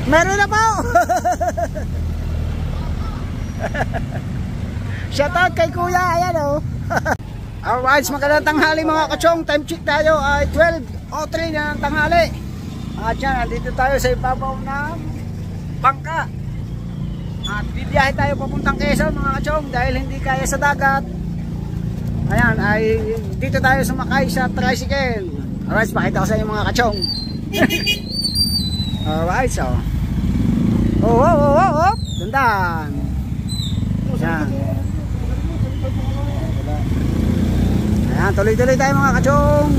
Meron na po. Shoutout kay kuya. Ayan o. Alright, magandang tanghali mga kachong. Time check tayo ay 12:03 na ng tanghali. At yan, nandito tayo sa ibabaw ng bangka. At bibiyahe tayo papuntang Quezon mga kachong dahil hindi kaya sa dagat. Ayan, ay dito tayo sumakay sa tricycle. Alright, pakita ko sa inyo mga kachong. Alright, so oh, dandan. Ayan. Ayan, tuloy-tuloy tayo mga kachong.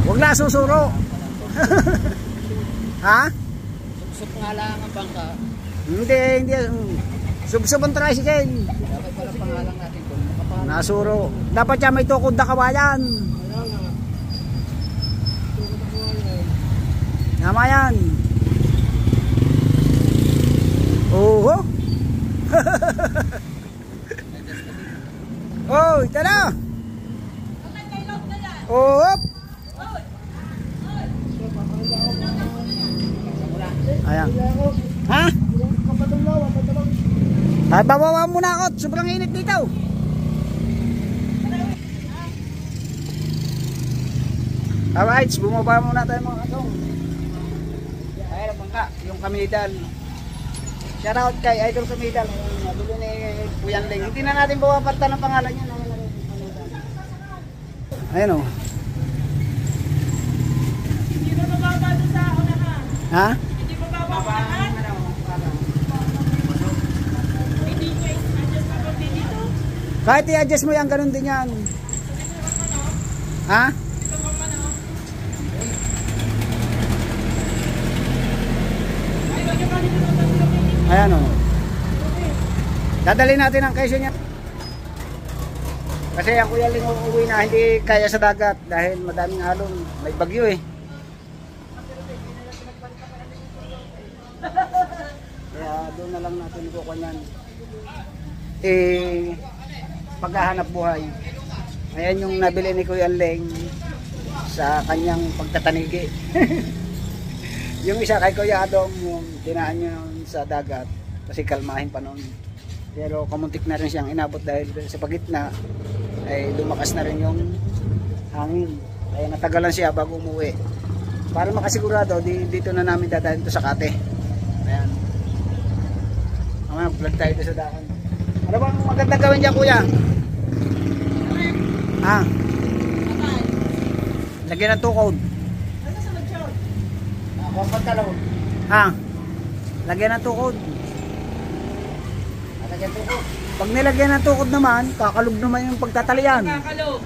Huwag na susuro. Ha? Subsub nga lang ang bangka. Hindi. Subsub ang tricycle. Dapat pala pangalan natin kung nasuro. Dapat yan may tukod na kawayan. Tama yan. Oo. Oh, ito na. Oo. Ayan. Ha? Ay, babawa muna ako. Sobrang init dito. Alright, bumaba muna tayo mga katong. Ayan ang bangka, yung Kamidal. Shoutout kay Idol Kamidal. Nabili ni Kuyan Ling. Hindi na natin bawaparta ng pangalan niya. Ayan o. Hindi mo mababa doon sa unahan. Ha? Hindi mo mababa unahan. Hindi nyo i-adjust pa pag dito. Kahit i-adjust mo yan, ganun din yan. Ha? Ayan o. Dadali natin ang kesyo niya. Kasi ang Kuya Ling uuwi na hindi kaya sa dagat dahil madaming alon. May bagyo eh. Kaya doon na lang natin kukuha niyan. Paghahanap buhay. Ayan yung nabili ni Kuya Ling sa kanyang pagtatanigi. Yung isa kay Kuya Adong, yung tinaan nyo sa dagat kasi kalmahin pa noon. Pero kamuntik na rin siyang inabot dahil sa pagitna ay lumakas na rin yung hangin. Kaya natagalan siya bago umuwi. Para makasigurado, dito na namin dadalhin ito sa Kate. Ayan. Vlog tayo ito sa dakan. Ano bang magandang gawin dyan, kuya? Ah. Lagyan ng tukod. Ano sa mag-shot? Ako ang pagkalaw. Ah. Lagyan ng tukod. Lagyan tukod. Pag nilagyan ng tukod naman, kakalog naman yung pagtatalian. Kakalog.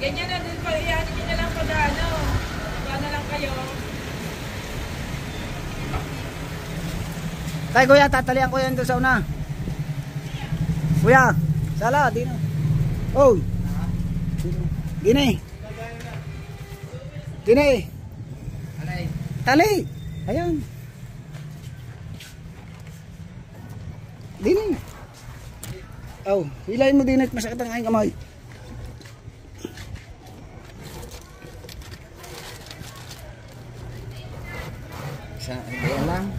Ganyan na din pa. Iyan nyo na lang pag ano. Pag na lang kayo. Kaya kuya, tatalian ko yan doon sa una. Kuya, sala, di na. Oh. Gini. Gini. Alay. Tali. Ayan. Dini. Oh, hilahin mo din at masakit ang aking kamay. Sa idea lang.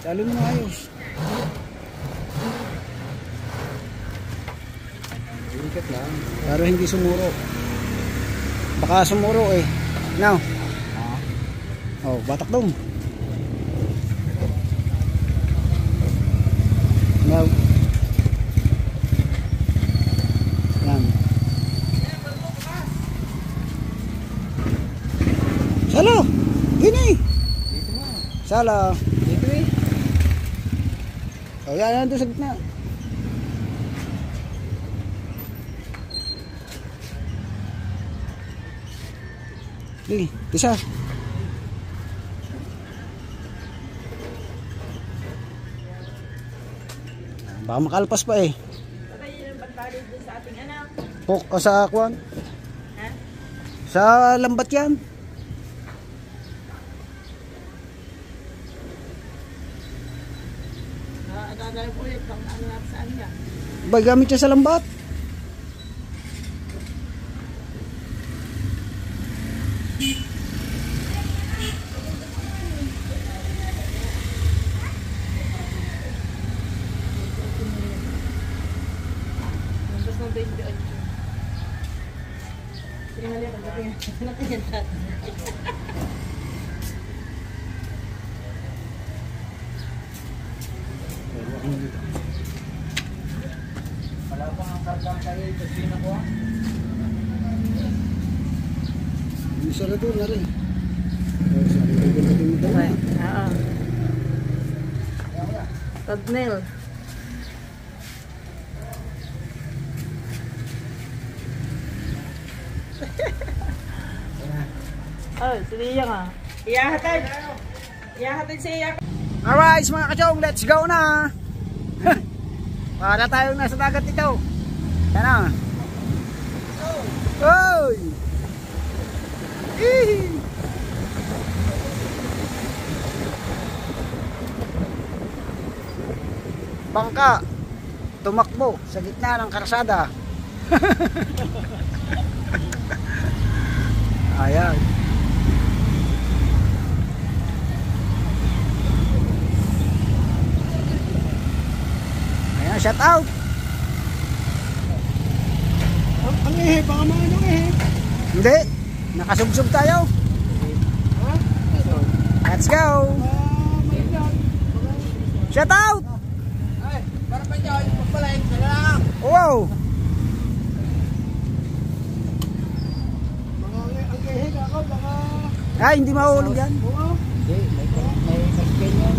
Salo mo na ayos. Ikat lang. Para hindi sumuro. Baka sumuro eh. Now. Oh, batak dong. Now. Yan. Salo. Gini. Dito mo. Salo. Dito eh. Oh, yan doon sa gitna. Sige, isa. Baka makalpas pa eh. Patay yun ang pagbalid dun sa ating anak. Pok sa kwan. Ha? Sa lambat yan. Agagay po ulit pang ano na saan niya. Ba, gamit siya sa lambat. Wala pa ang kargang kayo ito. Sino ko? Yung sarador na rin. Okay. Oo. Thumbnail. Oh, sige nga. Iyahatid. Iyahatid siya. Alright mga kachong, let's go na. Para tayong nasa dagat ito. Yan na. Oy! Hihi! Bangka tumakbo sa gitna ng karsada. Ayan. Ayan, shout out. Ang ehe, baka maano ehe. Hindi, nakasubsub tayo. Let's go. Shout out. Ay, para pa dyan, magpalain ka lang. Wow. Ang ehe ka ako, baka... Ay, hindi mahulog yan. Hindi, may pagkain yan.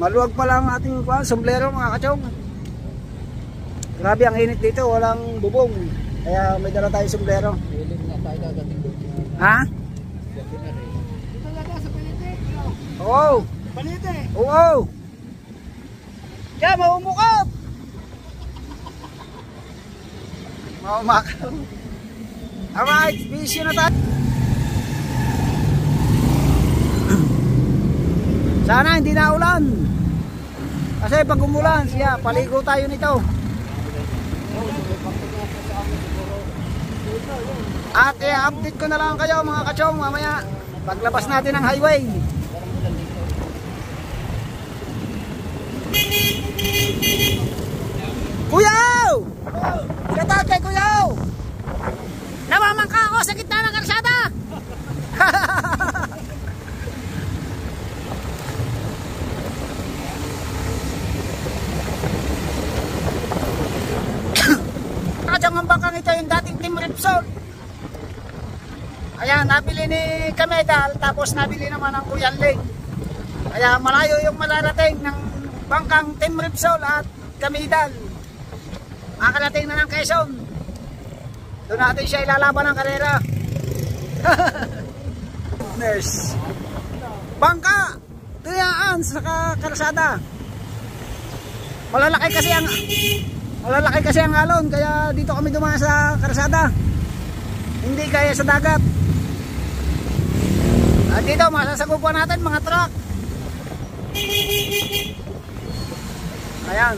Maluwag pala ang ating sombrero mga kachong. Grabe ang init dito, walang bubong. Kaya may dala tayong sombrero. Hiling na tayo dadating doon. Ha? Gabi na rin. Dito talaga sa Palite. Oo. Palite! Oo. Kaya maumukap. Maumakap. Alright, busy na tayo. Sana hindi na ulan. Kasi pag umulan, siya, paligo tayo nito. At i-update ko na lang kayo mga kachong mamaya paglabas natin ng highway. Kuyaw! Shout out kay Kuyaw! Namamangka ako sa gitna ng kalsada! Kadyang ang bangkang ito yung dating Team Repsol. Ayan, nabili ni Kamedal, tapos nabili naman ng Kuya Ling. Kaya malayo yung malarating ng bangkang Team Repsol at Kamedal. Makakarating na ng Quezon. Doon natin siya ilalaban ng karera. Nurse. Bangka! Tuyaan sa kalsada. Malalaki kasi ang alon, kaya dito kami dumaan sa kalsada. Hindi kaya sa dagat. At dito masasagupan natin mga truck. Ayan.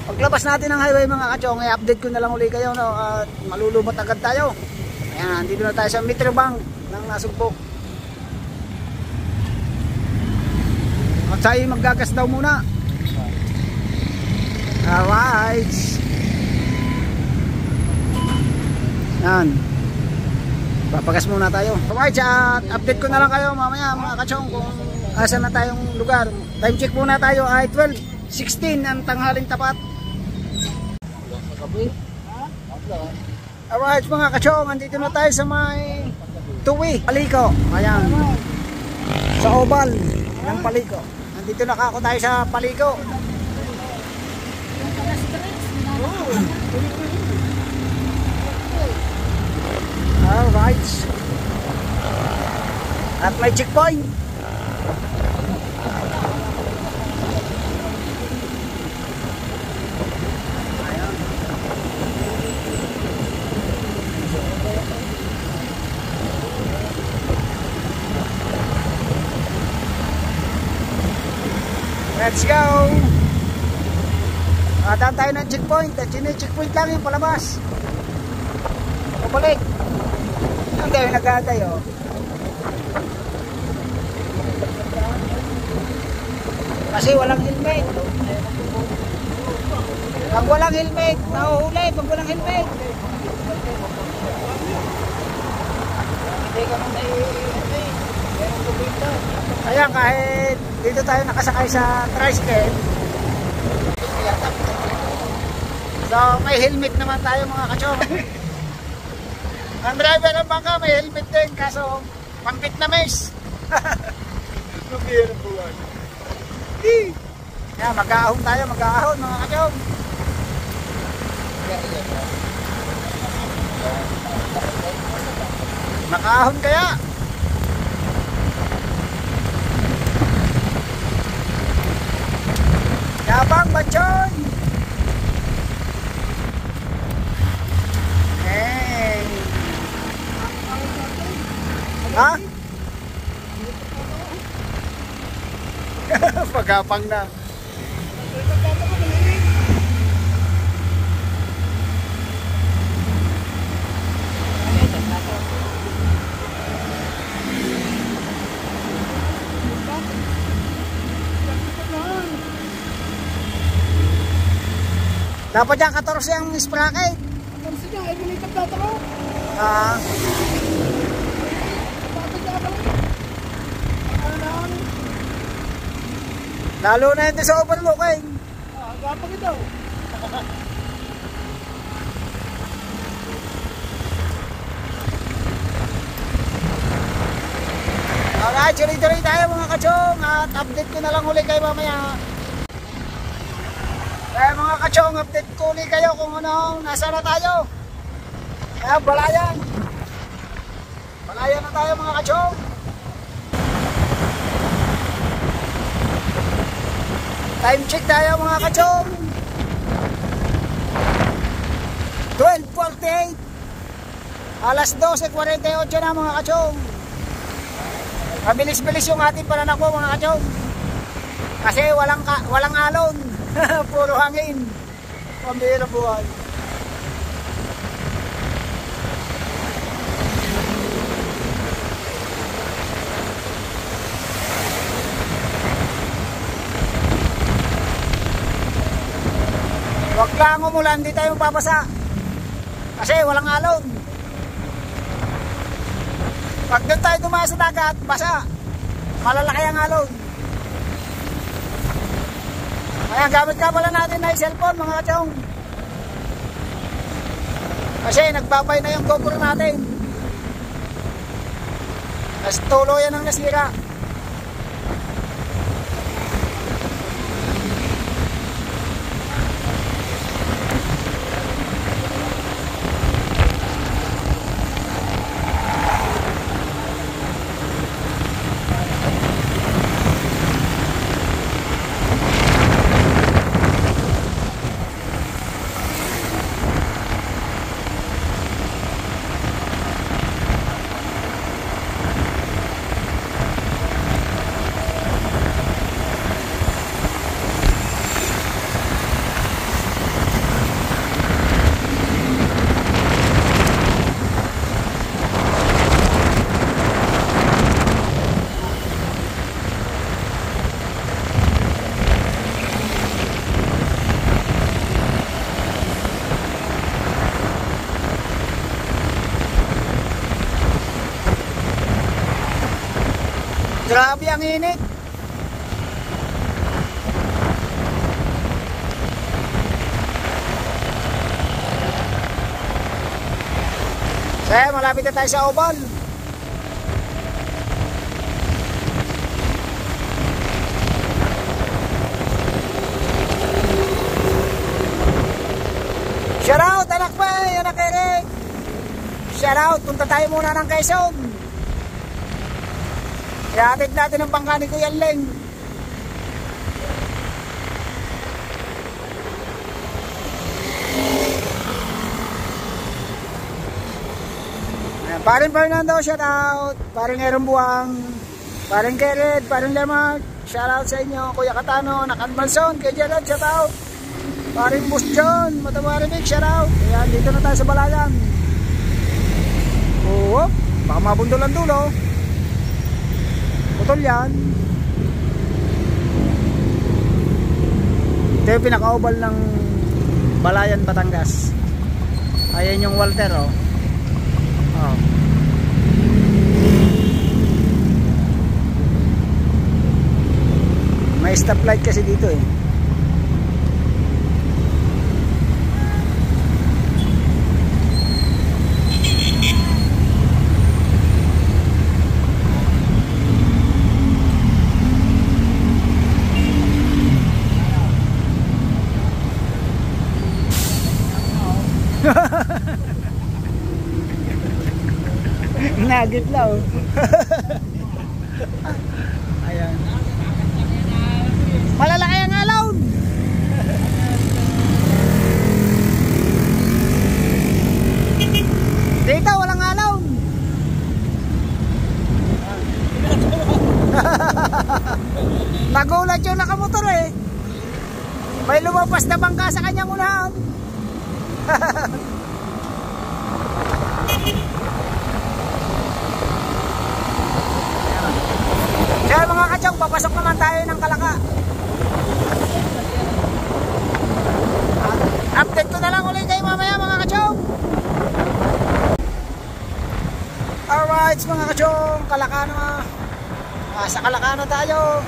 Paglabas natin ng highway mga kachong, i-update ko na lang uli kayo, no? At malulubot agad tayo. Ayan, dito na tayo sa Metro Bank ng Nasugpo. At sa'yo maggagas daw muna. Alright. Yan. Papagas muna tayo. Alright, at update ko na lang kayo mamaya mga kachong kung asan na tayong lugar. Time check muna tayo ay 12:16 ang tanghaling tapat. Alright mga kachong, andito na tayo sa may Tuwi, Paliko. Ayan. Sa oval ng Paliko. Andito na ako tayo sa Paliko. Alright. At may checkpoint. Ayan. Let's go. Daan tayo ng checkpoint. At yun yung checkpoint lang yung palabas. Pabalik. Ang dami nag-aantay, oh. Kasi walang helmet. Pag walang helmet, nahuhuli. Pag walang helmet. Hindi ka nang nai-helmet. Kaya kahit dito tayo nakasakay sa tricycle, so may helmet naman tayo mga kachong. Ang driver ng bangka may helmet din, kaso pang Vietnamese. Yan, mag-aahon tayo, mag-aahon mga kachong. Makaahon kaya? Yabang Bachoy! Hey! Ha? Pagkapang na. Dapat dyan 14 ang sprocket. 14 niya, ay binikat na ito. Ah. Lalo na ito sa overlooking. Gapang ito. Alright, tuloy-tuloy tayo mga kachong. At update ko na lang uli kayo mamaya. Kaya mga kachong, update ko ulit kayo kung ano, nasa na tayo. Kaya balayan. Balayan na tayo mga kachong. Time check tayo mga kachong. 12:48. Alas 12:48 na mga kachong. Mabilis-bilis yung ating pananakbo mga kachong. Kasi walang alon. Puro hangin. Pambira buhay. Huwag lang umulan, hindi tayo mapapasa. Kasi walang alon. Pag doon tayo dumaan sa dagat, basa. Malalaki ang alon. Kaya gamit ka pala natin na cellphone mga kachong. Kasi nagbabay na yung GoPro natin. Mas tuluyan ang nasira. Grabe ang init. Kaya malapit na tayo sa oval. Shout out anak pa, anak Eric. Shout out, punta tayo muna ng Quezon. Ihatid natin ang bangka ni Kuya Leng. Paring Fernando, shout out. Paring Aaron Buang, paring Kered, paring Lemart, shout out sa inyo. Kuya Katano, Nakanbalson, Kuya Gerard, shout out. Paring Bus John, Matamaribig, shout out. Ayan, dito na tayo sa Balayan. Oo. baka mabundol ang dulo. Putol yan. Ito yung pinaka-oval ng Balayan, Batangas. Ayan yung Walter, oh. Oh. May stoplight kasi dito eh. Nagit lang. Ayan. Malalaki ang alaw. Dito walang alaw. Nagulat yung nakamotor eh. May lumabas na bangka sa kanyang unahan. Kaya mga katsong, papasok naman tayo ng Kalaka. Update ko na lang ulit kayo mamaya mga katsong. Alright mga katsong, Kalaka na. Sa Kalaka na tayo.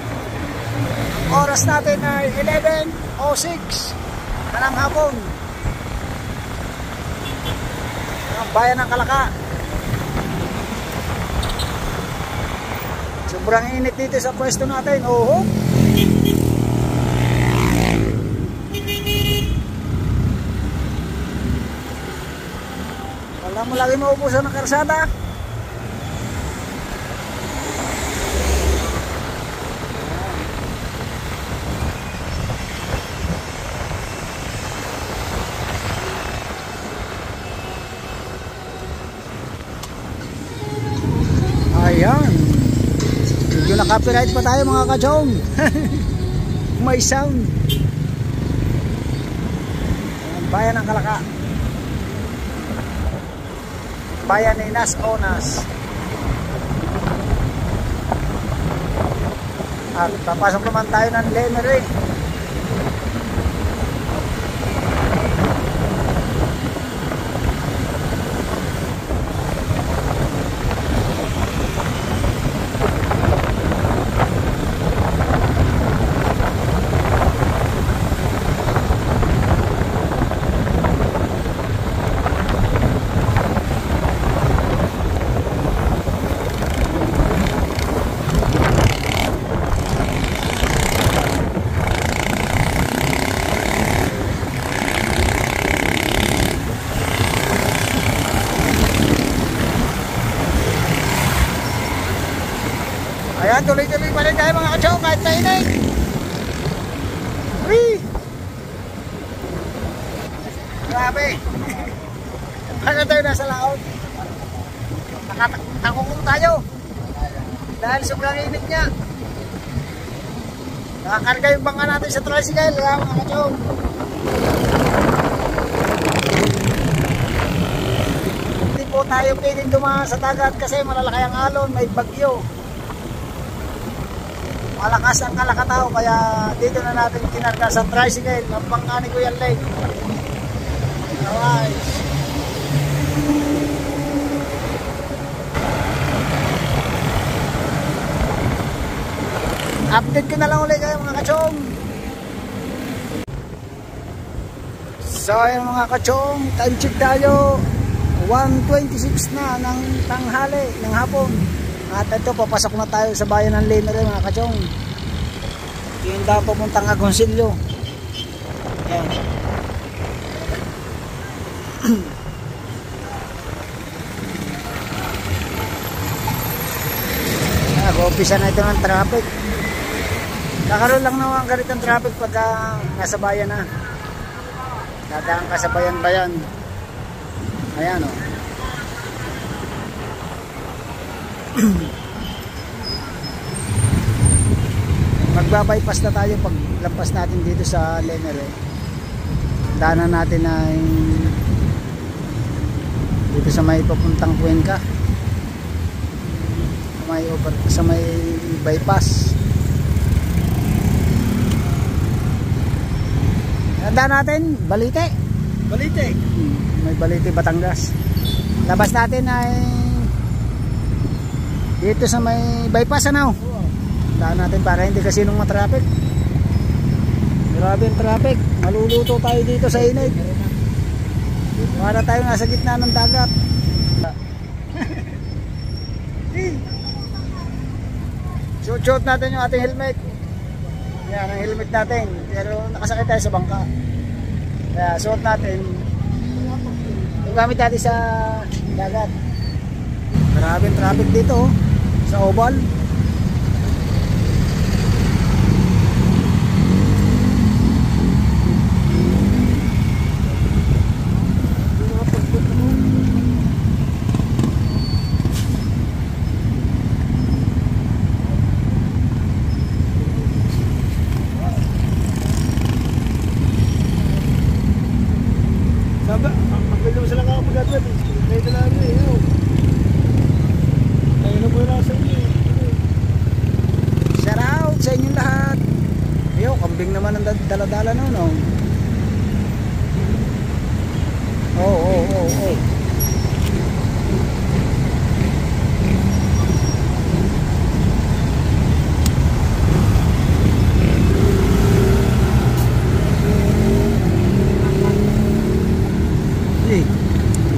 Oras natin ay 11:06 na ng hapon. Ang bayan ng Kalaka. Sobrang init dito sa pwesto natin. Oh. Wala mo lagi maubusan ng karsada. Ayan. Medyo na-copyright pa tayo mga kachong. May sound. Bayan ng Kalaka. Bayan ni Nas Onas. At papasok naman tayo ng Lemery. Ayan, tuloy-tuloy pa rin tayo mga katsyo kahit mainit. Whee! Grabe. Paano tayo nasa laot? Nakakungkong tayo. Dahil sobrang init niya. Nakakarga yung bangka natin sa tricycle. Ayan mga katsyo. Hindi po tayo pwedeng dumaan sa dagat kasi malalaki ang alon, may bagyo. Malakas ang Kalakatao kaya dito na natin kinarga sa tricycle ng bangka ni Kuya Lake. Alright. Update ko na lang ulit kayo mga kachong. So ayun mga kachong, time check tayo. 1:26 na ng tanghali, ng hapon. At ito, papasok na tayo sa bayan ng Lemery mga kachong. Yung daw papuntang Agoncillo. Ayan. Nag-umpisa na ito ng traffic. Kakaroon lang naman ganitong traffic pagka nasa bayan na. Dadaan ka sa bayan-bayan. Ayan o. Magbabypass na tayo pag lampas natin dito sa Lemery. Daanan natin ay dito sa may papuntang Cuenca. sa may bypass. Tanda natin, Balite. Balite. May Balite, Batangas. Labas natin ay dito sa may bypass, ano? Tandaan natin para hindi kasi nung matraffic. Grabe yung traffic. Maluluto tayo dito sa init. Para tayo nasa gitna ng dagat. Shoot natin yung ating helmet. Yan ang helmet natin. Pero nakasakit tayo sa bangka. Kaya suot natin. Yung gamit natin sa dagat. Maraming traffic dito, oh, sa Oval. Sabi, ang bilong sila nga pagkatwad. Kaya na lang eh. Kaya na po yung nasa inyo. Shout out sa inyong lahat. Ayo, kambing naman ang dala-dala no, no? Oh.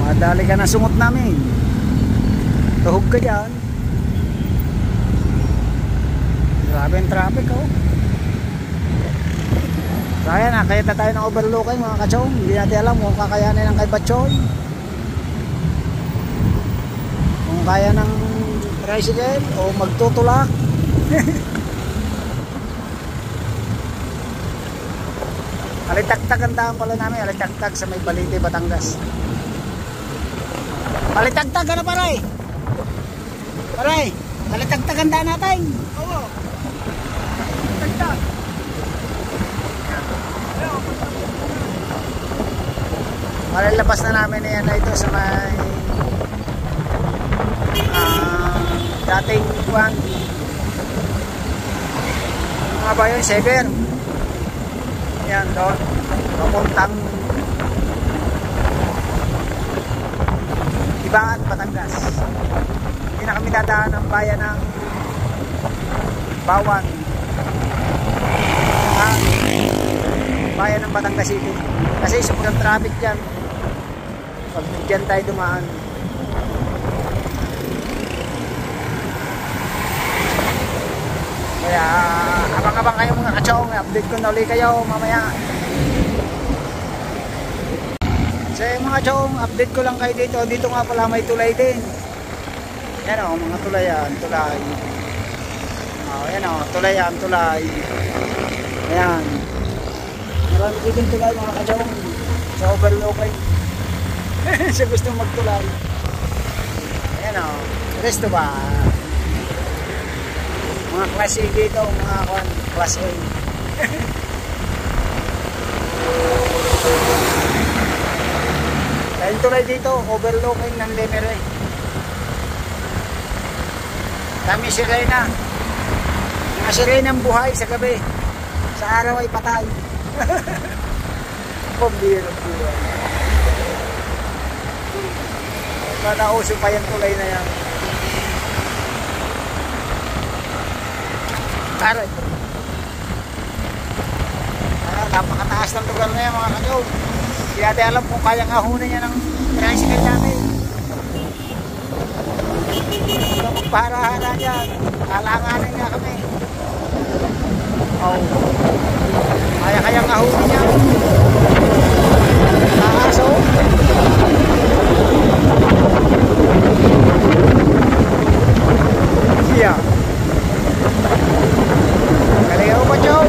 Madali ka na sungot namin. Tuhog ka dyan. Grabe ang traffic, oh. Kaya na, kaya tayo ng overlooking mga kachong. Hindi natin alam kung kakayanin ng kay Batchoy, kung kaya ng tricycle o magtutulak. Alitagtag ang daan pala namin. Alitagtag sa may Balite, Batangas. Alitagtag ano paray? Paray, alitagtag ang daan natin. Oo. Tagtag. Malalabas na namin yan na ito sa may dating kuwan. Mga ba yun? Sever. Yan doon. Papuntang Ibaan, Batangas. Hindi na kami dadaan ng bayan ng Bawang. Bayan ng Batangas City. Kasi sobrang traffic dyan. Pag dyan tayo dumaan. Kaya abang-abang kayo mga kachong. Update ko na ulit kayo mamaya. So mga kachong, update ko lang kayo dito. Dito nga pala may tulay din. Yan o, mga tulayan, tulay. Yan o, tulayan, tulay. Ayan. Marami dito tulay mga kachong. Sa overlooking. Sa gusto magtulay. Ayan o, resto ba? Mga class A dito, mga class A. Dahil tulay dito, overlooking ng Lemery. Dami sirena. Mga sirena ang buhay sa gabi. Sa araw ay patay. Pambira buhay. Nauso pa yung tulay na yan. Aray. Napakataas ng lugar na yan mga kanyo. Hindi natin alam kung kayang ahunan niya ng tricycle natin. Magpahara-hara dyan. Alanganin nga kami. Oh. Kayang ahunan niya. Nakaso. Yeah. Galingan mo ba, Joe?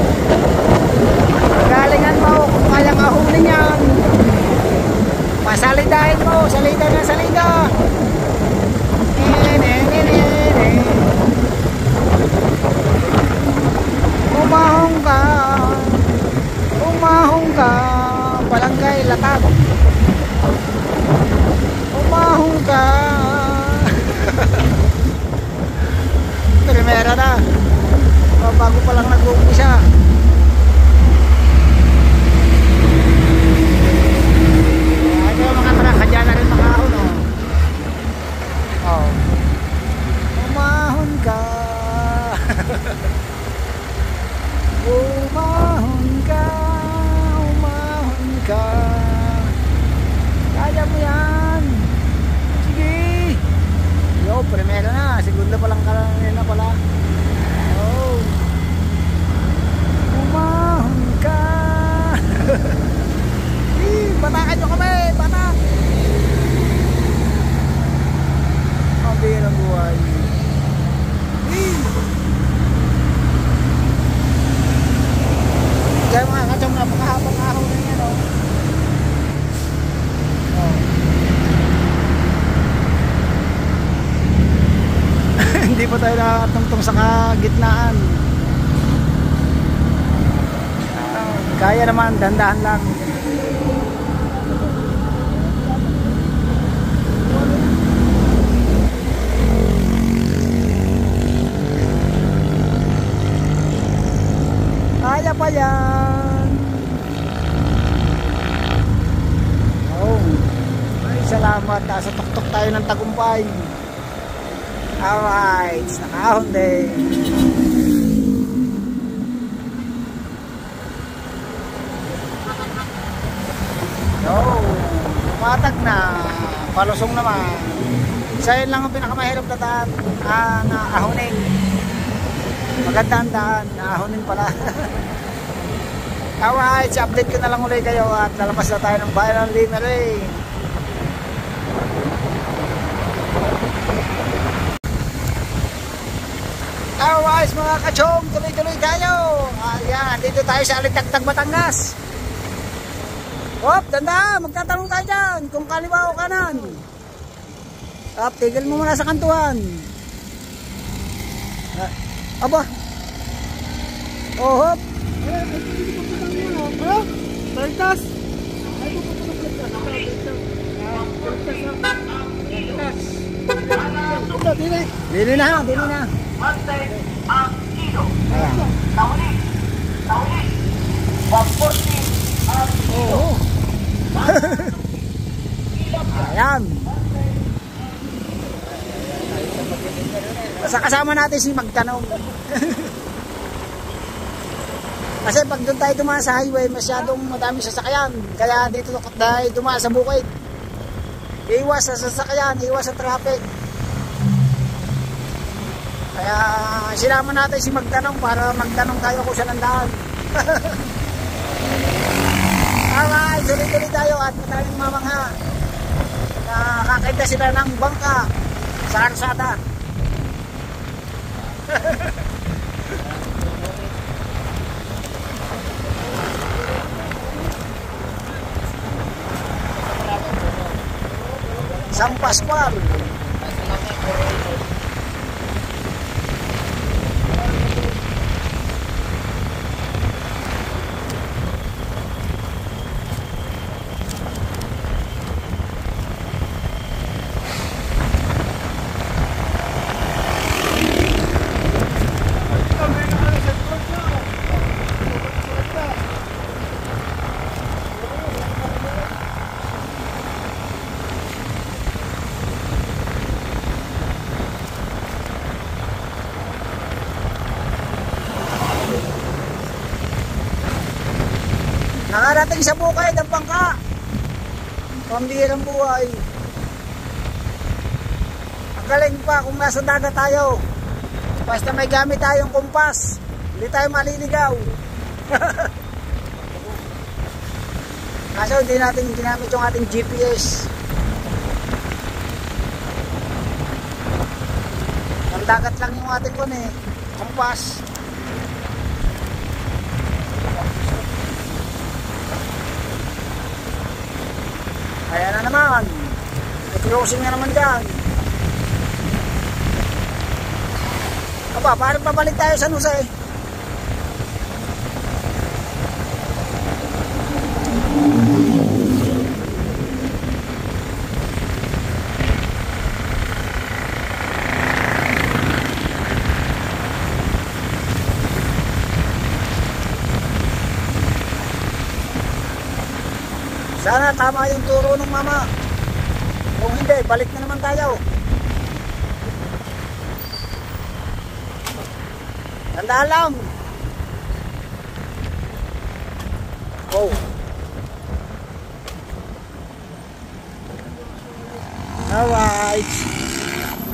Galingan mo kung kayang ahunin yan. Pasalidahin mo. Salida na salida. Umahong ka. Umahong ka. Palangkay latag. Umahong ka. primera na. Bago pa lang nag-uumpisa. Ano yung mga truck, kadyan na rin makahon, oh. Oh. Umahon ka. Umahon ka. Umahon ka. Kaya mo yan. Sige. Yo, primero na. Segunda pa lang kanina pala. Oh. Umahon ka. Batakan nyo kami. Batak. Ang bihin ang buhay. Kaya mga kachong napakahabang ahon na yan, oh. Oh. Hindi pa tayo nakatungtong sa gitnaan. Kaya naman, dandahan lang. Kaya pa yan. Oh. Ay, salamat. Nasa tuktok tayo ng tagumpay. Alright. Nakahon din. Oh. Matag na. Palusong naman. Isa yun lang ang pinakamahirap na daan. Na ahonin. Magandang daan. Na ahonin pala. Alright, update ko na lang ulit kayo at lalabas na tayo ng bayan ng Limeray. Alright mga kachong, tuloy-tuloy tayo. Ayan, dito tayo sa Alitagtag, Batangas. Hop, danda, magtatanong tayo dyan kung kaliwa o kanan. Hop, tigil mo muna sa kantuan. Aba. Oh, hop. Baltas! Dili na, dili na. Oo. Ayan. Basta kasama natin si Magtanong. Kasi pag doon tayo dumaan sa highway, masyadong madami sasakyan. Kaya dito tayo dumaan sa bukid. Iwas sa sasakyan, iwas sa traffic. Kaya sinama natin si Magtanong para magtanong tayo kung saan ang daan. Alright, tuloy-tuloy tayo at maraming mamangha. Nakakita sila ng bangka sa karsada. San Pascual. Nakarating sa bukid ang bangka. Pambihirang buhay. Ang galing pa kung nasa dagat tayo. Basta may gamit tayong kumpas, hindi tayo maliligaw. Kaso hindi natin ginamit yung ating GPS. Ang dagat lang yung ating kumpas. Kaya na naman. May closing na naman dyan. Aba, parang pabalik tayo sa Nusay. Sana tama yung turo ng mama. Kung hindi, balik na naman tayo. Tandaan lang. Oh. Alright.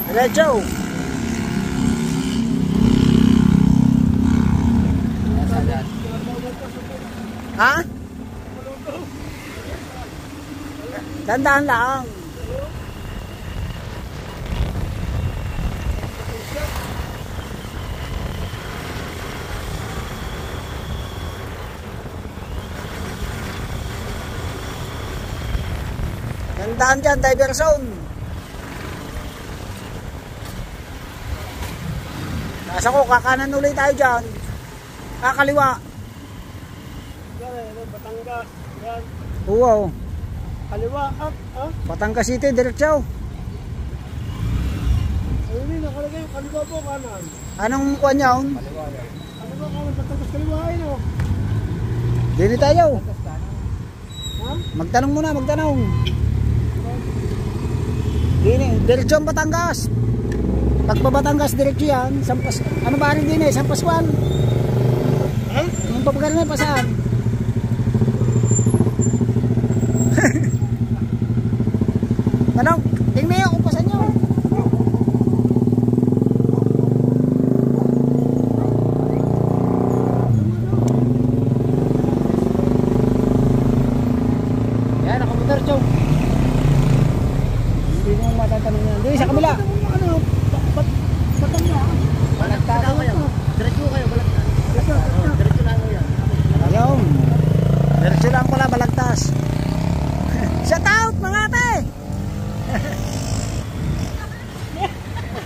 Diretso. Ha? Tandaan lang. Tandaan dyan, diversion. Nasa ko, kakanan ulit tayo dyan. Kakaliwa. Yan, Batangas. Yan. Wow. Kaliwa, up, ah. Batangas City, diretso. Ayun din, nakalagay. Kaliwa po, kanan. Anong kuha niya? Kaliwa, kanan. Batangas, kaliwa, ayun, oh. Dili tayo. Ha? Magtanong muna, magtanong. Dini, diretso ang Batangas. Pagpa Batangas, diretso yan. Sampas, ano ba rin din eh? San Pascual. Ha? Yung papagalan na pa saan? Manong, tingnan niyo kung pasan nyo. Yan, nakamotor, chow. Hindi mo matatanong yan. Hindi, sa kabila. Ano? Batangas. Balagtas. Diretso kayo, balagtas. Diretso lang ako yan. Ayun. Diretso lang pala, balagtas. Shout out, mga ate!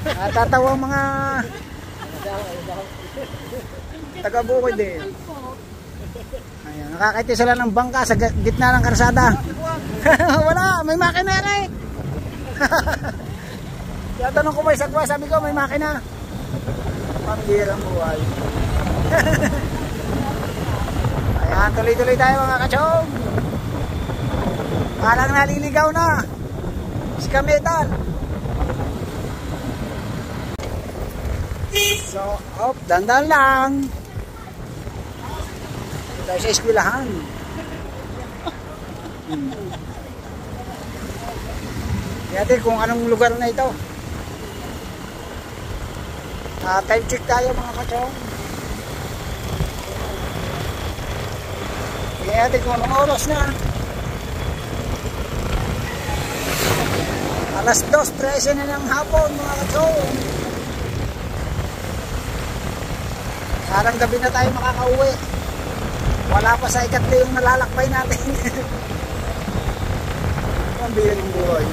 Natatawa ang mga taga-bukid eh. Ayun, nakakita sila ng bangka sa gitna ng karsada. Wala, may makina yan eh. Kaya tanong ko may sagwa, sabi ko may makina. Pambirang buhay. Ayan, tuloy-tuloy tayo mga kachong. Parang naliligaw na si Kametan. So, dandan lang. Tayo sa eskwelahan. Natin kung anong lugar na ito. Time check tayo mga kachong. Tingnan natin kung anong oras na. Alas 2:13 na ng hapon mga kachong. Parang gabi na tayo makakauwi. Wala pa sa ikatlo yung nalalakbay natin. Ang bilang ng buhay.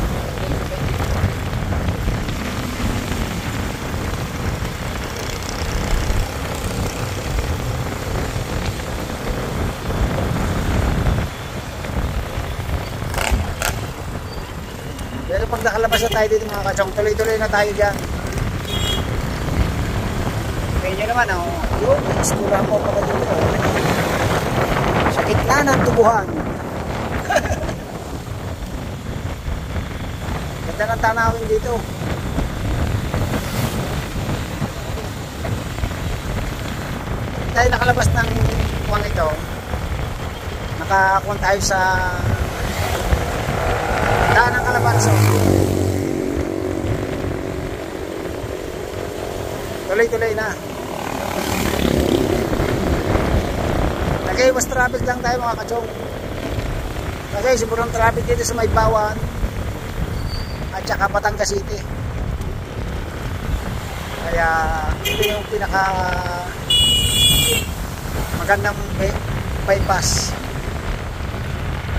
Pero pag nakalabas na tayo dito mga kachong, tuloy-tuloy na tayo dyan. Kaya nyo naman, yun, iskurahan ko pala dito. Sa gitna ng tubuhan. Ganda ng tanawin dito. Tayo nakalabas ng kuwang ito. Nakakuha tayo sa daan ng Calabarzon. Tuloy-tuloy na. Nag-iwas traffic lang tayo mga kachong. Kasi sobrang traffic dito sa Maybawan at saka Batangas City. Kaya ito yung pinaka magandang bypass.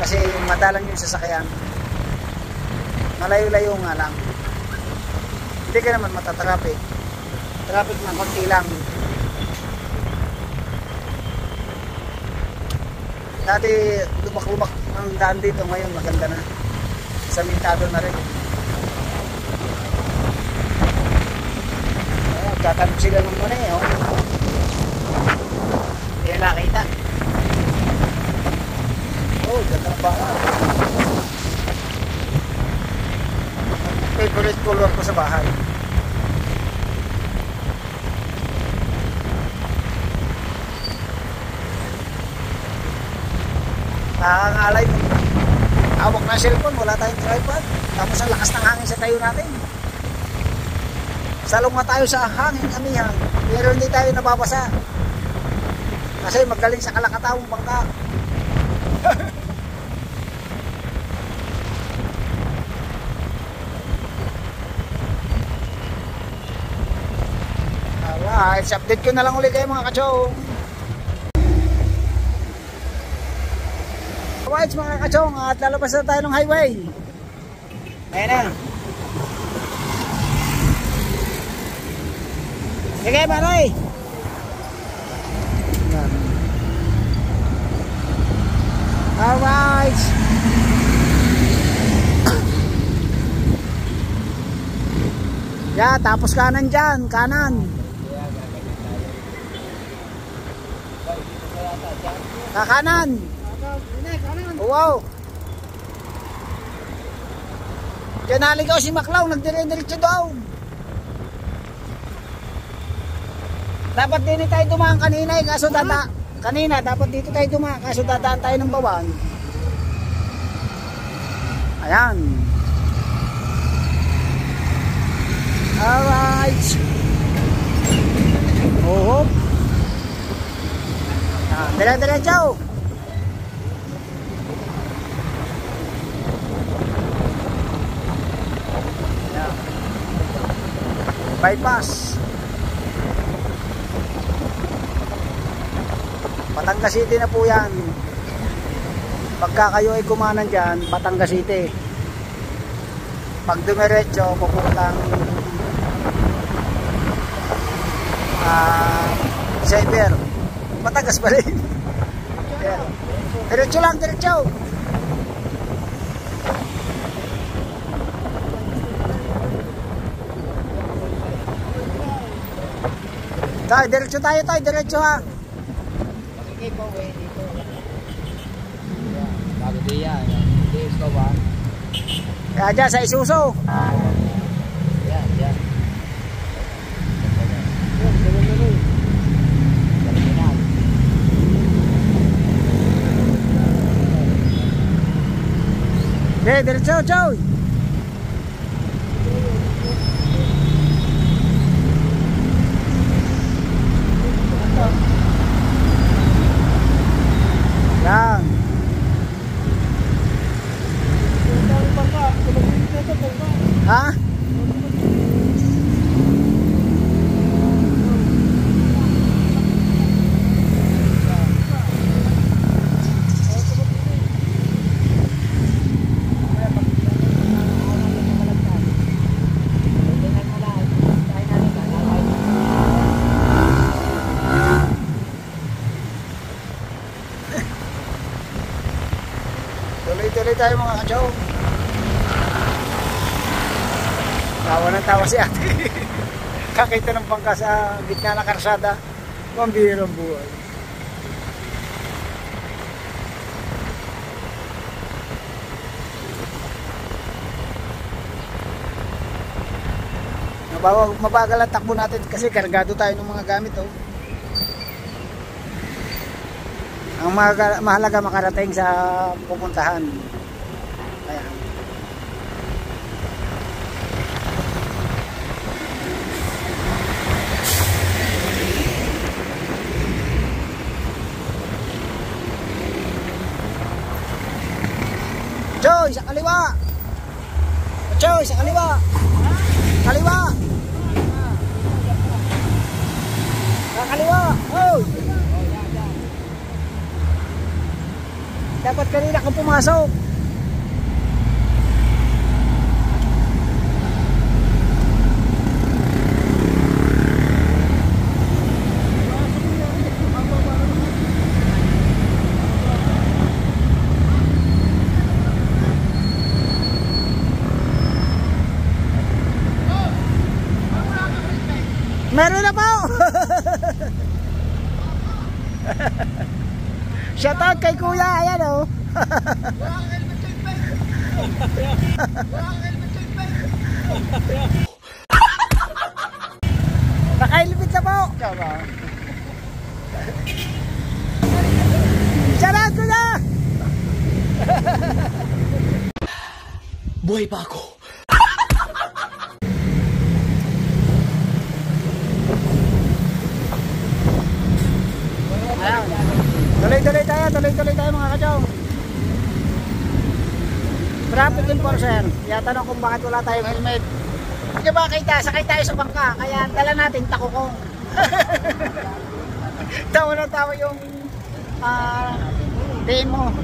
Kasi madalang yung sasakyan. Malayo-layo nga lang. Hindi ka naman matatraffic. Traffic na konti lang. Dati lubak-lubak ang daan dito, ngayon maganda na. Samintado na rin. Tatanong sila nung muna eh. Hindi nakita. Oo, ganda ng bahay. Favorite color ko sa bahay. Nakakangalay mo. Hawak na cellphone, wala tayong tripod. Tapos ang lakas ng hangin sa tayo natin. Salong nga tayo sa hangin, amihan. Pero hindi tayo nababasa. Kasi magaling sa kalakatawang bangka. Alright, update ko na lang ulit kayo mga kachong. Alright mga kachong, at lalabas na tayo ng highway. Ayan na. Sige Baroy. Alright. Yeah, tapos kanan dyan, kanan. Kakanan. Wow. Diyan naligaw si Maklaw, nagdire-diretso daw. Dapat din tayo dumaan kanina kaso kanina dapat dito tayo dumaan kaso dadaan tayo ng bawang. Ayan. Alright. Oh. Dire-diretso. Bypass. Batangas City na po yan. Pagka kayo ay kumanan dyan, Batangas City. Pag dumiretso, pupuntang Xavier. Batangas pa rin. Diretso lang, diretso. Tayo, diretso tayo, diretso ha. Okay po, dito. Bago diya, dito ba? Kaya dyan, sa Isuso. Yan, yan. Okay, diretso, chow. Yan. Ha? Tuloy-tuloy tayo mga kachow. Tawa ng tawa si ate. Kakita ng bangka sa gitna ng karsada. Pambihirang buhay. Mabagal ang takbo natin kasi kargado tayo ng mga gamit. Oh. Ang mahalaga makarating sa pupuntahan. Ayan. Choy, sa kaliwa. Choy, sa kaliwa. Kaliwa. Sa kaliwa. Oh. Dapat kanina kang pumasok. Meron na po. Shoutout kay kuya, ayan oh. Nakailipit na po. Sarado na. Buhay pa ako. Tuloy-tuloy tayo mga kachong. Traffic enforcer. Yatanong kung bakit wala tayong helmet. Hindi ba kita, sakay tayo sa bangka, kaya dala natin takukong. Tawa na tawa yung demo.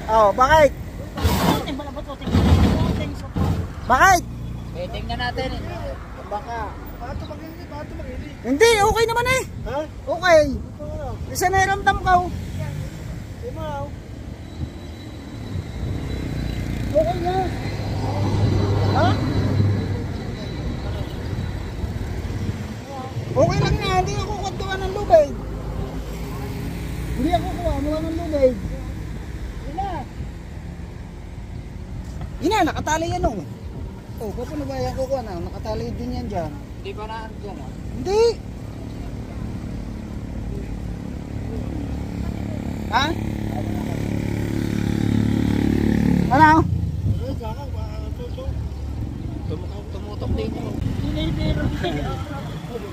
Oh, bakit? Bakit? Tingnan natin. Baka. Bato mag-ini. Hindi, okay naman eh. Ha? Okay. Ito ano? Isa na iramdam ka. Di mo. Okay na. Ha? Okay lang na, hindi ako kukuha ng lubid. Hindi ako kukuha ng lubid. Ina, nakatali yan o. Oh, paano ba yan kukuha na? Nakatali din yan dyan. Hindi ba na dyan ah? Hindi. Ha? Ano? Tumutok din yun.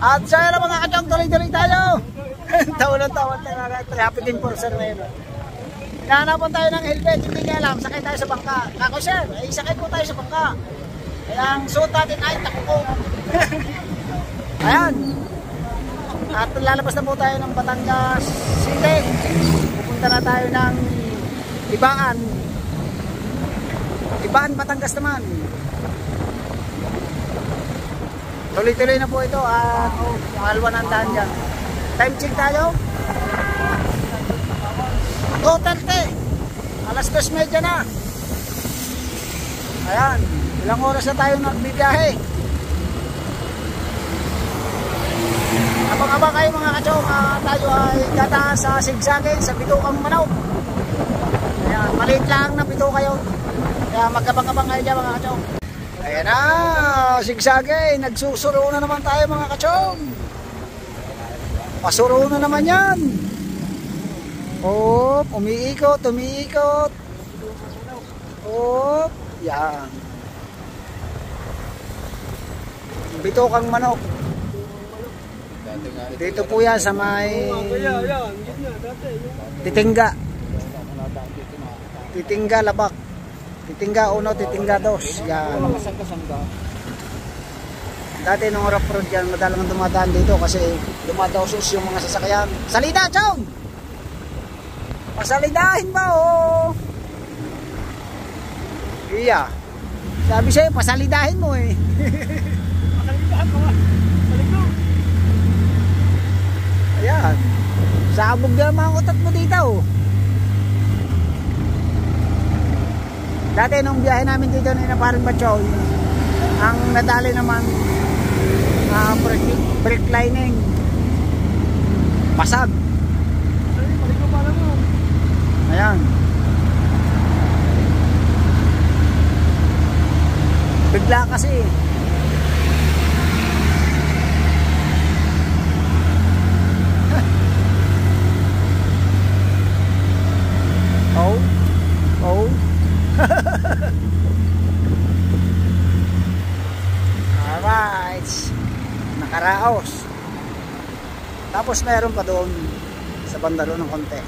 At sa'yo na mga kachong, tuloy-tuloy tayo. Tawa tayo. Traffic enforcer na yun. Nahanapan tayo ng helmet, hindi niya alam, sakay tayo sa bangka. Kako sir, ay sakay po tayo sa bangka. Kaya ang suot natin ay takukong. Ayan. At lalabas na po tayo ng Batangas City. Pupunta na tayo ng Ibaan. Ibaan, Batangas naman. Tuloy-tuloy na po ito at mahal 100 dyan. Time check tayo. 2:30. Alas 2:30 na. Ayan. Ilang oras na tayo nagbibiyahe. Abang-abang kayo mga kachong. Tayo ay dadaan sa Sigsagin, sa Bitukang Manok. Ayan. Maliit lang na bituka yun. Kaya magkabang-abang kayo dyan mga kachong. Ayan na. Sigsagin. Nagsusuro na naman tayo mga kachong. Pasuro na naman yan. Hop, umiikot. Hop, yan. Bitukang Manok. Dito po yan sa may Titingga Labak. Titingga 1, Titingga 2. Yan. Dati nung rough road yan, madalang dumadaan dito kasi dumadaosos yung mga sasakyan. Salida, chong! Pasalidahin ba oh? Iya. Sabi sa'yo, pasalidahin mo eh. Pasalidahan mo nga. Saligdo. Ayan. Sabog na mga utat mo dito. Dati nung biyahe namin dito na parang Batchoy, ang nadali naman brake lining. Pasag. Paligdo pa lang mo. Ayan. Bigla kasi. Oh. Alright. Nakaraos. Tapos meron pa doon sa bandalo ng konti.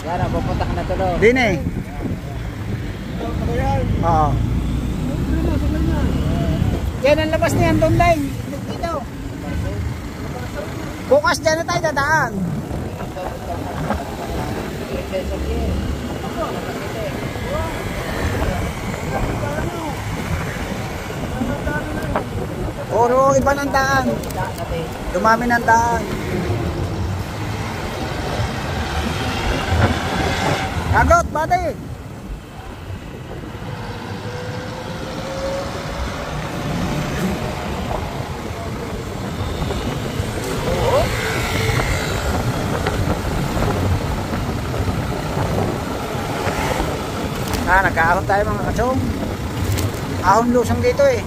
Yan, pupunta ka na tuloy. Din eh. Oo. Yan ang labas niyan doon lang. Dito. Bukas dyan na tayo dadaan. Puro iba ng daan. Dumami ng daan. Agot, bate. Nag-aahon tayo mga kachong. Ahon lusong dito eh.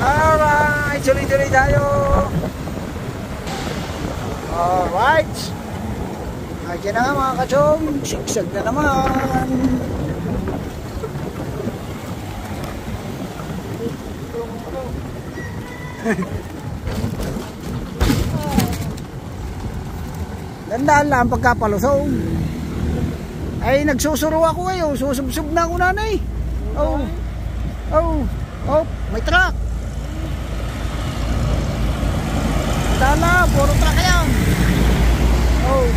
Alright, tuloy-tuloy tayo. Alright. Ayan na nga mga kachong. Sigsag na naman. Gandaan lang pagkapalusong. Ay nagsusuro ako ngayon. Susubsub na ako nanay. Oh. Oh. Oh. May truck. Dala. Puro truck yan. Oh.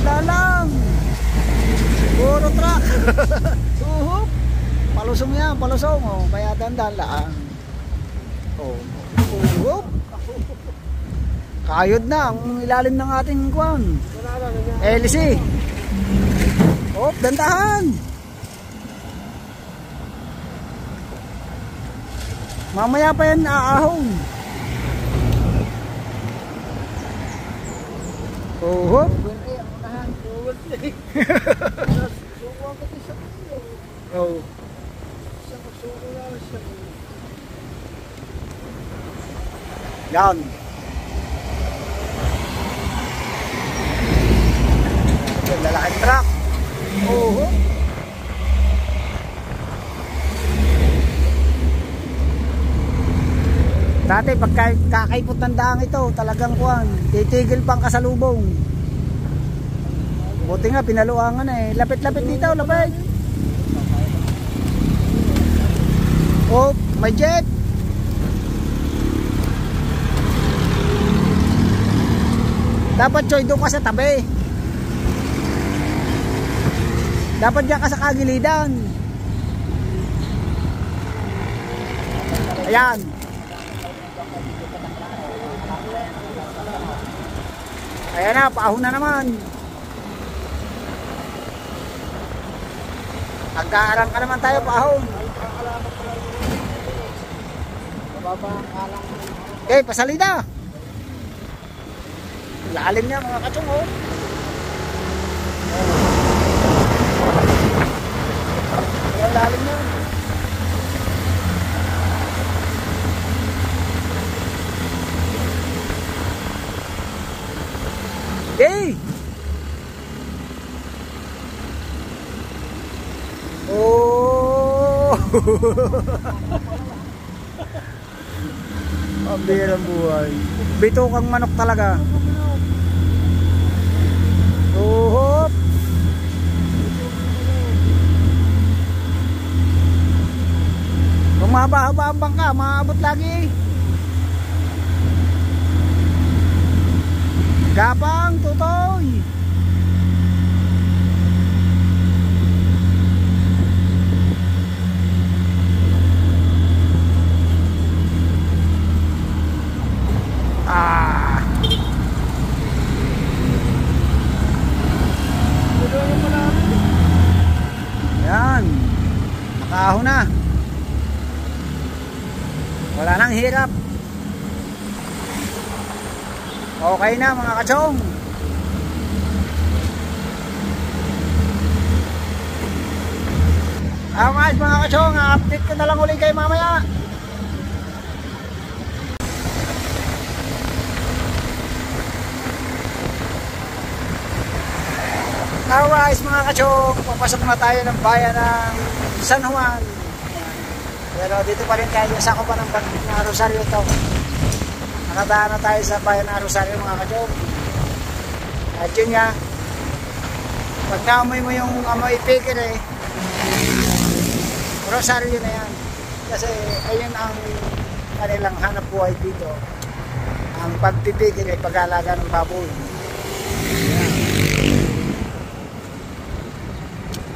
Dala. Puro truck. Uhup. Palusong yan. Palusong. Oh. Kaya dandaan lang. Oh. Uhup. Kayod na ang ilalim ng ating kuwan. LC. Oh, dandahan. Mamaya pa yan aahon. Oh. Oh. Yan. Lalaking truck. Oo. Dati pagka kakaipot ng daang ito, talagang kuwan, titigil pang kasalubong. Buti nga pinaluangan eh. Lapit-lapit dito, lapit. Oh, may jet. Dapat Choy doon ka sa tabi. Dapat diyan ka sa kagilidan. Ayan. Ayan na, paahon na naman. Agkaaran ka naman tayo, paahon. Okay, pasalida. Lalim niya mga kachong, oh. Ayan, lalim niya. Okay. Oh. Pambirang buhay. Bito kang manok talaga. Uhop. Kung mahaba-haba ang bangka, maabot lagi. Gapang, tutoy. Ah. Yan. Nakaahon na. Wala nang hirap. Okay na mga kachong. Guys mga kachong, update ko na lang ulit kayo mamaya. Alright mga kachong, papasok na tayo ng bayan ng San Juan. Pero dito pa rin tayo sa pa ng Rosario to. Nakadaan na tayo sa bayan ng Rosario mga kachong. At yun nga, pag naamoy mo yung amoy pikir eh, Rosario na yan. Kasi ayun ang kanilang hanap buhay dito. Ang pagpipikir ay pag-alaga ng baboy.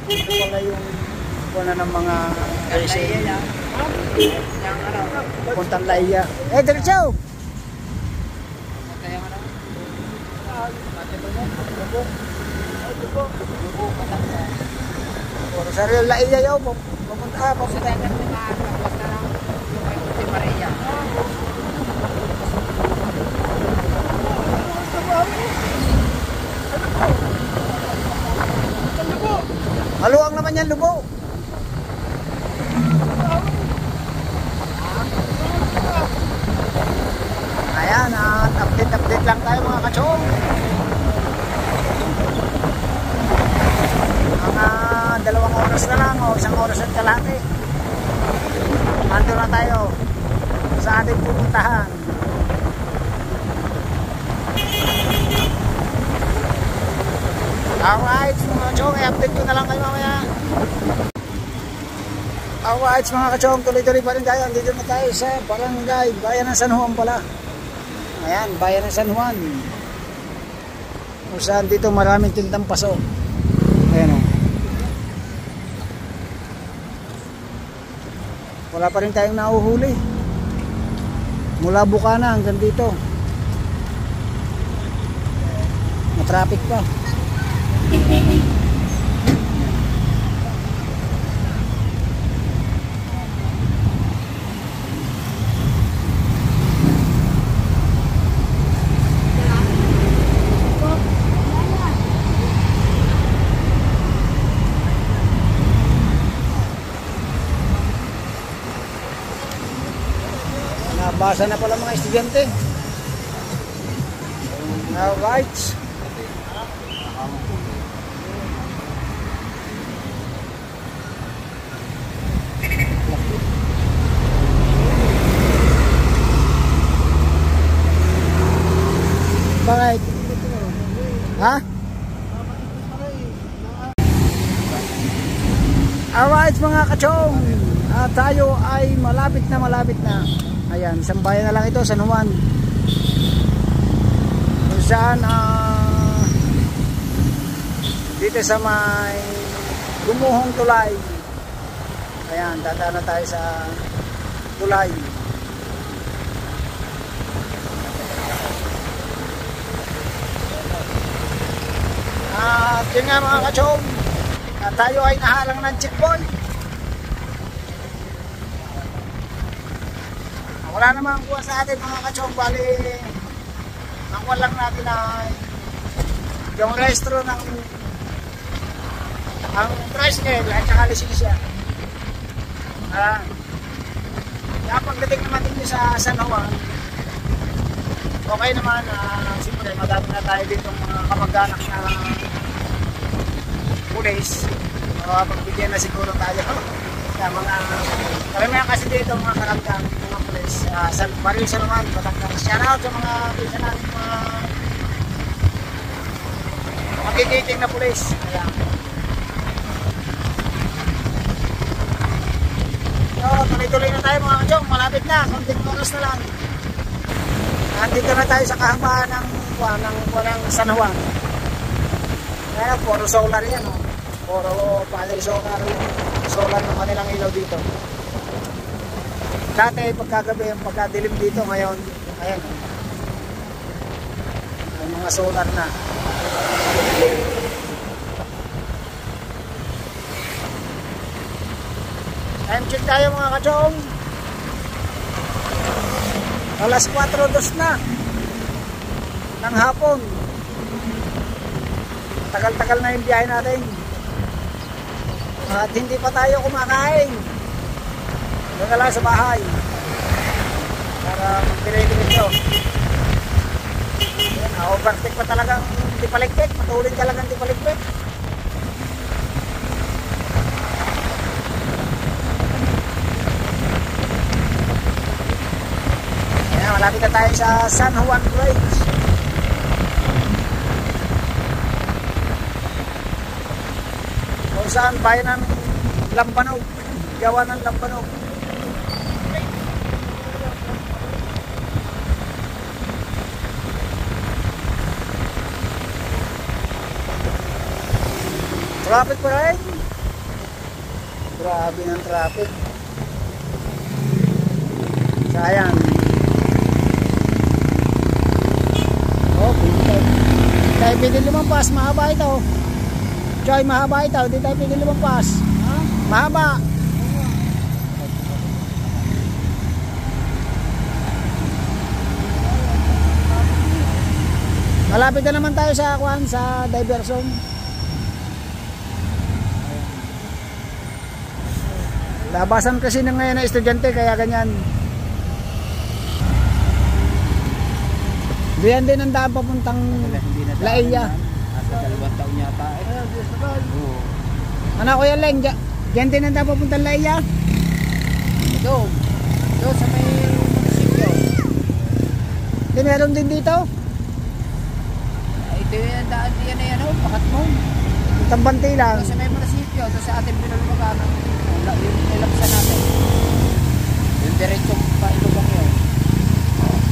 Ito pala yung kuna ng mga racing. Puntang Laiya. Eh, diretso! Rosario Laiya yun. Papunta. Wait lang tayo mga kachong. Mga 2 oras na lang o 1 oras at kalahati. Ando na tayo sa ating pupuntahan. Alright mga kachong, i-update ko na lang kayo mamaya. Alright mga kachong, tuloy-tuloy pa rin tayo. Dito na tayo sa barangay Bayan ng San Juan pala. Ayan, Bayan ng San Juan. Kung saan dito maraming tindang paso. Ayan o. Wala pa rin tayong nahuhuli. Mula Bukana hanggang dito. Matraffic pa. Nabasa na pala mga estudyante. Alright. Bakit? Ha? Alright mga kachong, tayo ay malapit na. Ayan, isang bayan na lang ito, San Juan. Kung saan dito sa may Gumuhong Tulay. Ayan, dadaan na tayo sa Tulay. At yun nga mga kachong, tayo ay nahalang ng checkpoint. Wala namang kuha sa atin mga kachong, bali ang walang natin ay yung rehistro ng ang tricycle at saka lisensya. Kaya pagdating naman dito sa San Juan, okay naman. Siyempre madami na tayo dito mga kamag-anak na pulis. Pagbigyan na siguro tayo sa mga karamihan kasi dito mga karamdam, mga pulis sa Barrio San Juan, Batangas. Shout out sa mga pisa natin, mga magigiting na pulis. Kaya so tuloy-tuloy na tayo mga kachong, malapit na, konting oras na lang. Nandito na tayo sa kahabaan ng San Juan. Kaya puro solar yan, puro panel solar ng kanilang ilaw dito. Dati pagkagabi yung pagkadilim dito, ngayon ayan, may mga solar na. Time check tayo mga kachong, alas 4:02 na ng hapon. Tagal-tagal na yung biyahe natin at hindi pa tayo kumakain. Doon na lang sa bahay para magpili-pili ito. Overtake pa talagang tipalikpik, patulin talagang tipalikpik. Ayan, malapit na tayo sa San Juan Bridge. Kung saan bayan ng Lambanog, gawa ng Lambanog. Traffic pa rin. Grabe ng traffic. Sayang. Oh, tayo pwede lumampas, mahaba ito. Choy, mahaba ito, hindi tayo pwede lumampas. Ha? Mahaba. Malapit na naman tayo sa sa diversion. Labasan kasi ng ngayon na estudyante, kaya ganyan. Diyan din ang daan papuntang Wala, hindi na daanan Laia. yan. Asa 2 taon yata eh. Ayan, Diyos na tayo. Oo. Ano Kuya Leng? Diyan din ang daan papuntang Laia? Doon. Doon sa may munisipyo. Di meron din dito? Ito yung daan diyan na yan oh. Pakat mo. Tambanti lang. Doon sa may munisipyo. Doon sa ating pinulungan. Yung ilapsan natin. Yung diretsong pailubang yun.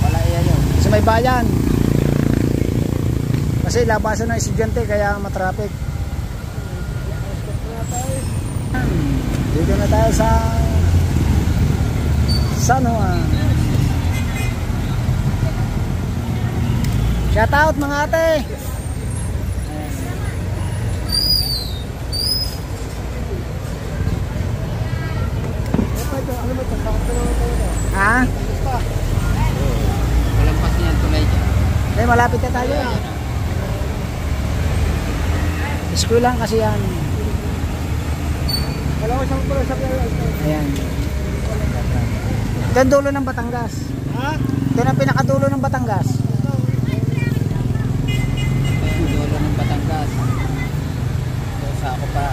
Wala iya yun. Sa may bayan. Kasi labasan ng estudyante kaya matraffic. Dito na tayo sa San Juan. Shout out mga ate. Ha? Walang pas niyan tulay dyan. Eh malapit na tayo. School lang kasi yan. Wala ko siyang pala sa kaya. Ayan. Ito ang dulo ng Batangas. Ha? Ito ang pinakadulo ng Batangas. Yung dulo ng Batangas. Doon sa ako pa.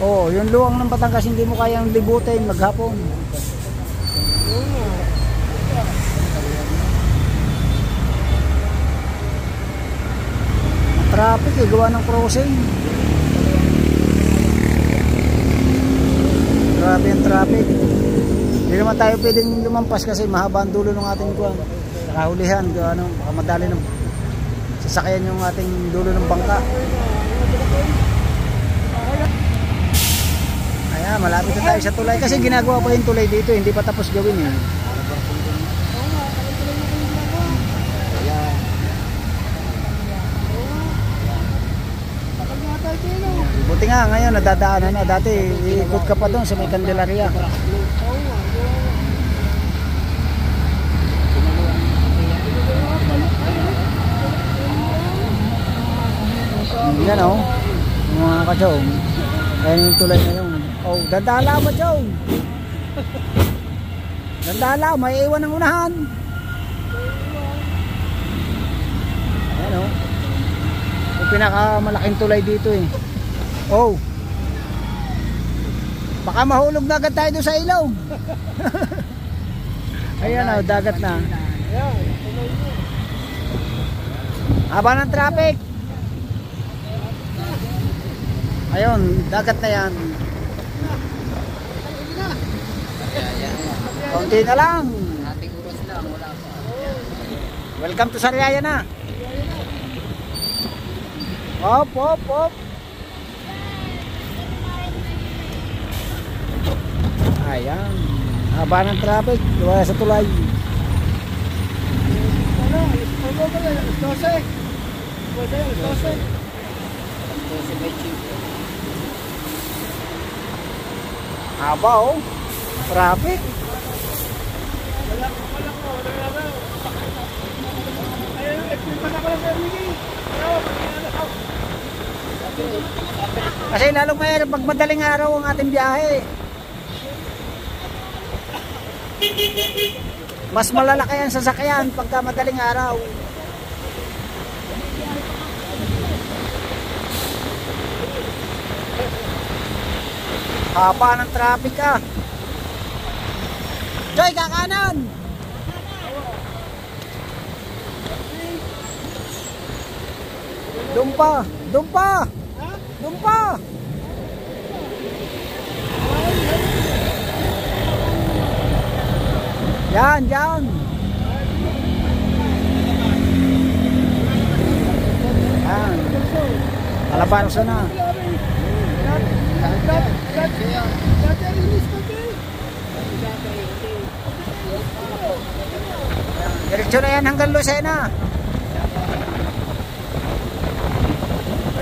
Oh, yung luwang ng Batangas hindi mo kayang libutin maghapon. Traffic eh, gawa ng crossing. Grabe ang traffic. Hindi naman tayo pwedeng lumampas kasi mahaba ang dulo ng ating kuwan. Nakahulihan, ano, baka madali ng sasakyan yung ating dulo ng bangka. Ayan, malapit na tayo sa tulay kasi ginagawa pa yung tulay dito, hindi pa tapos gawin eh. Buti nga ngayon nadadaanan na, dati iikot ka pa doon sa may Candelaria. Yan o, mga kachong. Ayan yung tulay na yun. Oh, dandala ba chong? Dandala, may iwan ng unahan. Ayan o. Yung pinakamalaking tulay dito eh. Oh. Baka mahulog na agad tayo doon sa ilog. Ayan o, dagat na. Haba ng traffic. Ayun, dagat na yan. Konti na lang. Ating uros lang, wala pa. Welcome to Sariaya na. Hop, hop, hop. Ayan. Haba ng traffic. Iwala sa tulay. Haba oh. Traffic. Kasi lalong mahirap pag madaling araw ang ating biyahe. Mas malalaki ang sasakyan pagka madaling araw. Haba ng traffic ah. Joy, kakanan! Dumpa! Dumpa! Dumpa! Yan, yan! Yan. Alabanos na. Diretso na yan hanggang Lucena.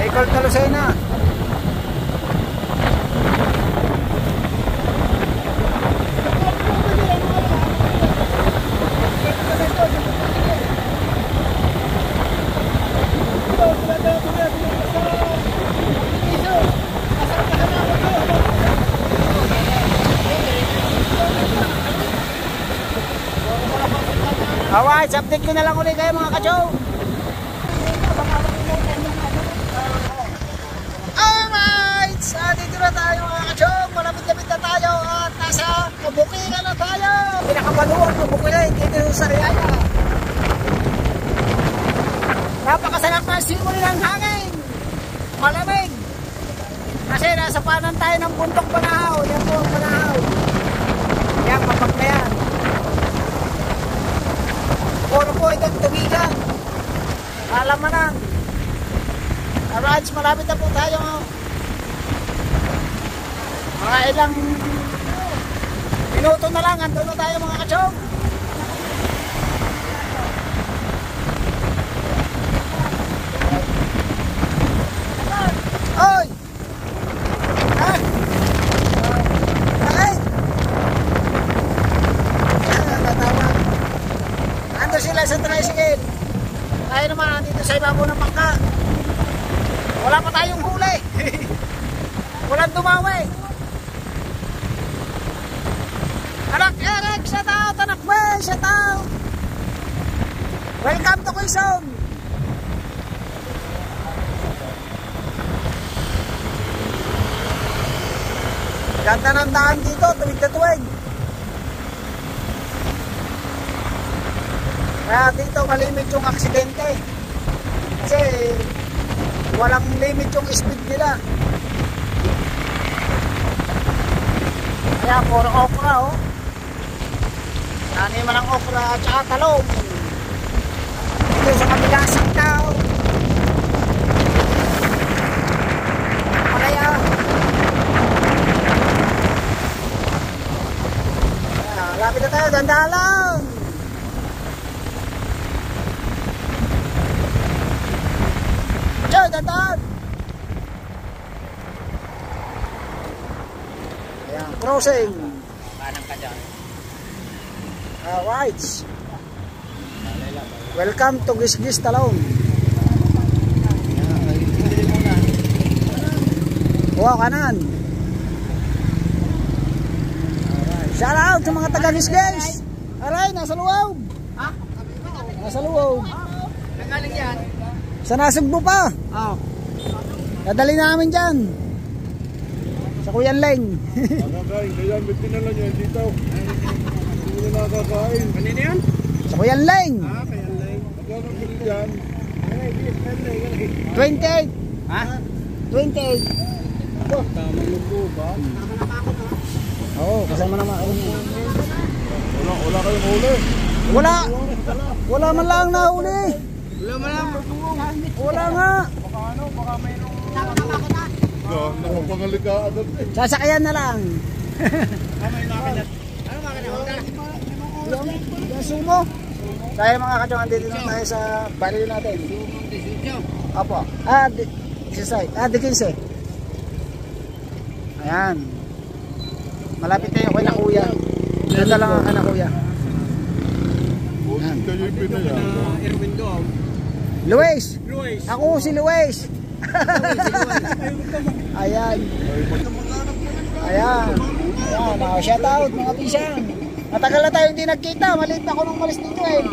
Recall to Lucena. Alright, update ko na lang ulit kayo mga kachong. Alright, dito na tayo mga kachong. Malapit-lapit na tayo at nasa kabukingan na tayo. Pinakabaluan ng bukilan dito sa Riaya. Napakasalap na simuli ng hangin. Malamig. Kasi nasa panan tayo ng Bundok Banahaw. Yan po ang Banahaw. Yan, mapag na yan. Puro po itong tubigan. Alam mo na. Alright, malapit na po tayo. Mga ilang minuto na lang. Andun na tayo mga kachong. Oy! Ha? Bakit? Natawa. Ando sila sa tricycle. Tayo naman nandito sa ibabaw ng bangka. Wala pa tayong huli. Walang dumawi. Anak Eric, shout out. Anak May, shout out. Welcome to Quezon. Ganda ng daan dito, tuwid na tuwid. Kaya dito malimit yung aksidente. Kasi walang limit yung speed nila. Kaya puro okra oh. Nani man ang okra at saka talong. Dito sa kabila sitaw. Kaya lapit na tayo, dandahan lang. Choy, dandahan. Ayan, crossing. Parang ka dyan. Alright. Welcome to Gisgis Talon. Wow, kanan. Shout out sa mga taga-Gisgis. Aray, nasa luwaw. Ha? Nasa luwaw. Nagaling yan? Sa Nasugbo pa. Oo. Dadali namin dyan. Sa Kuyan Leng. Nakakain, kaya may pinala nyo dito. Hindi na nakakain. Kanina yan? Sa Kuyan Leng. Kaya lang. Magkano pili dyan? 28. Ha? 28. Tamang lupo ba? Oo, kasama naman. Wala kayong huli. Wala. Wala man lang nahuli. Wala man lang matulong. Wala nga. Baka ano, baka mayroong... Nakapangalikaan doon eh. Sasakyan na lang. Yung sumo. Tayo mga kachong, andito na tayo sa baril natin. Opo. 16. 15. Ayan. Malapit tayo kay na kuya. Dito lang ang na kuya. Kayo yung pinayaan. Erwin doon. Luis. Luis. Ako si Luis. Ayan. Ayan. Ayan. Shout out mga pisang. Matagal na tayo hindi nagkita. Maliit na ako nung malis dito eh.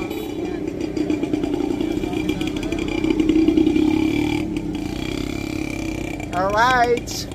Alright.